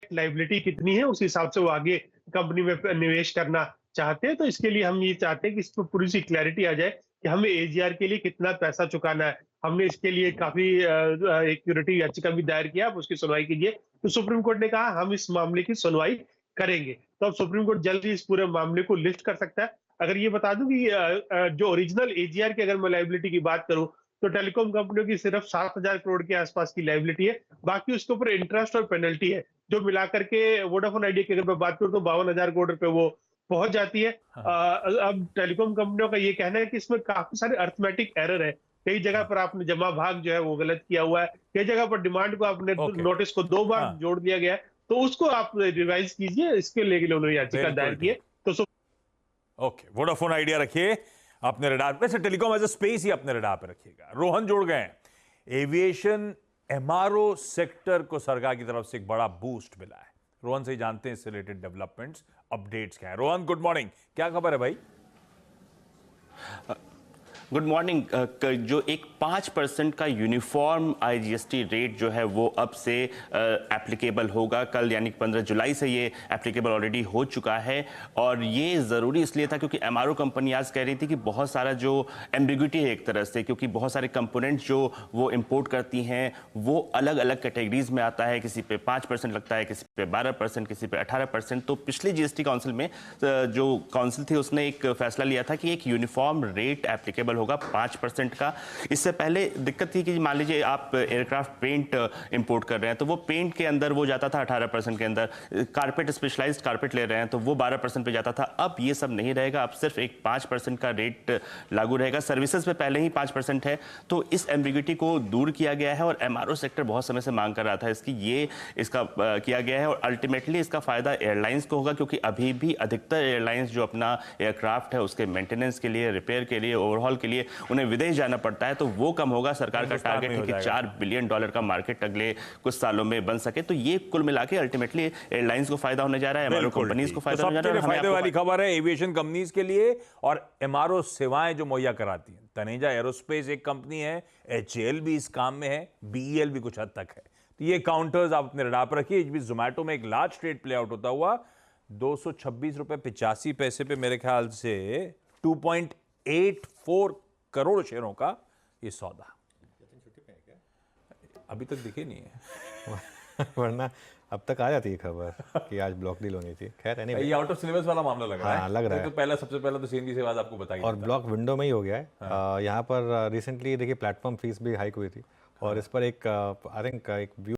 Liability कितनी है, उस हिसाब से वो आगे कंपनी में निवेश करना चाहते हैं। तो इसके लिए हम ये चाहते हैं कि इसमें पूरी सी क्लैरिटी आ जाए कि हमें एजीआर के लिए कितना पैसा चुकाना है। हमने इसके लिए काफ़ी एक क्यूरेटिव याचिका भी दायर किया, आप उसकी सुनवाई कीजिए। तो सुप्रीम कोर्ट ने कहा हम इस मामले की सुनवाई करेंगे। तो अब सुप्रीम कोर्ट जल्द ही इस पूरे मामले को लिस्ट कर सकता है। अगर ये बता दूं कि जो ओरिजिनल एजीआर की अगर मैं लायबिलिटी की बात करूं, तो टेलीकॉम कंपनियों की सिर्फ 7,000 करोड़ के आसपास की लायबिलिटी है। बाकी उसके ऊपर इंटरेस्ट और पेनल्टी है, जो मिलाकर के वोडाफोन आइडिया की अगर मैं बात करूं तो 52,000 करोड़ रुपए वो पहुंच जाती है। हाँ। अब टेलीकॉम कंपनियों का ये कहना है कि इसमें काफी सारे अर्थमेटिक एरर है। कई जगह पर आपने जमा भाग जो है वो गलत किया हुआ है, कई जगह पर डिमांड को आपने ओके। नोटिस को 2 बार हाँ। जोड़ दिया गया है, तो उसको आप रिवाइज कीजिए। इसके लिए उन्होंने याचिका दायर बिल्कुल की है। ठीक। तो ओके, वोडाफोन आइडिया रखिए अपने रडार पे। वैसे टेलीकॉम एज अ स्पेस ही अपने रडार पे रखिएगा। रोहन जुड़ गए हैं। एविएशन एमआरओ सेक्टर को सरकार की तरफ से एक बड़ा बूस्ट मिला है। रोहन से ही जानते हैं इससे रिलेटेड डेवलपमेंट्स, अपडेट्स क्या है। रोहन गुड मॉर्निंग, क्या खबर है भाई? Good morning. जो एक 5% का यूनिफॉर्म आईजीएसटी रेट जो है वो अब से एप्लीकेबल होगा। कल यानी 15 जुलाई से ये एप्लीकेबल ऑलरेडी हो चुका है। और ये ज़रूरी इसलिए था क्योंकि एमआरओ कंपनी आज कह रही थी कि बहुत सारा जो एम्बिग्विटी है एक तरह से, क्योंकि बहुत सारे कंपोनेंट्स जो वो इंपोर्ट करती हैं वो अलग अलग कैटेगरीज में आता है। किसी पे 5% लगता है, किसी पे 12%, किसी पे 18%। तो पिछली जीएसटी काउंसिल में जो काउंसिल थी उसने एक फैसला लिया था कि एक यूनिफॉर्म रेट एप्लीकेबल होगा 5% का। इससे पहले दिक्कत थी कि मान लीजिए आप एयरक्राफ्ट पेंट इंपोर्ट कर रहे हैं तो वो पेंट के अंदर वो जाता था 18% के अंदर। कारपेट, स्पेशलाइज्ड कारपेट ले रहे हैं तो वो 12% पे जाता था। अब ये सब नहीं रहेगा, अब सिर्फ एक 5% का रेट लागू रहेगा। सर्विसेज पे पहले ही 5% है, तो इस एम्बिग्विटी को दूर किया गया है। और एमआरओ सेक्टर बहुत समय से मांग कर रहा था इसका किया गया है। और अल्टीमेटली इसका फायदा एयरलाइंस को होगा, क्योंकि अभी भी अधिकतर एयरलाइंस जो अपना एयरक्राफ्ट है उसके मेंटेनेंस के लिए, रिपेयर के लिए, ओवरहॉल के लिए उन्हें विदेश जाना पड़ता है, तो वो कम होगा। सरकार का टारगेट है कि $4 बिलियन का मार्केट अगले कुछ सालों में बन सके। तो ये कुल मिला के अल्टीमेटली एयरलाइंस को फायदा होने जा रहा है, एमआरओ कंपनीज को फायदा होने जा रहा है। फायदे वाली खबर है एविएशन कंपनीज के लिए और एमआरओ सेवाएं जो मुहैया कराती हैं। तनेजा एरोस्पेस एक कंपनी है, एचएएल भी इस काम में है, बीईएल भी कुछ हद तक है। तो ये काउंटर्स आप अपने रडार पर रखिए। बीच जोमैटो में एक लार्ज ट्रेड प्ले आउट होता हुआ 226 रुपए 85 पैसे पे मेरे ख्याल से 2.84 करोड़ शेयरों का ये सौदा। अभी तक दिखे नहीं है वरना अब तक आ जाती है खबर कि आज ब्लॉक डील होनी थी। खैर ये आउट ऑफ सिलेबस वाला मामला लग रहा है। हाँ, लग रहा है। तो पहला सबसे पहला तो सीएनजी से बाद आपको बताइए। और ब्लॉक विंडो में ही हो गया है। हाँ। यहाँ पर रिसेंटली देखिए प्लेटफॉर्म फीस भी हाइक हुई थी। हाँ। और इस पर एक आई थिंक एक व्यू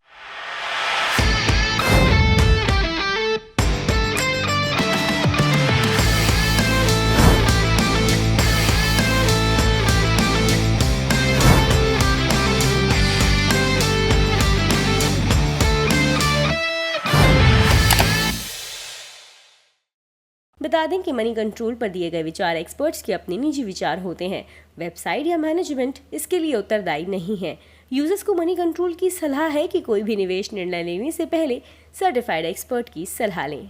बता दें कि मनी कंट्रोल पर दिए गए विचार एक्सपर्ट्स के अपने निजी विचार होते हैं। वेबसाइट या मैनेजमेंट इसके लिए उत्तरदायी नहीं है। यूजर्स को मनी कंट्रोल की सलाह है कि कोई भी निवेश निर्णय लेने से पहले सर्टिफाइड एक्सपर्ट की सलाह लें।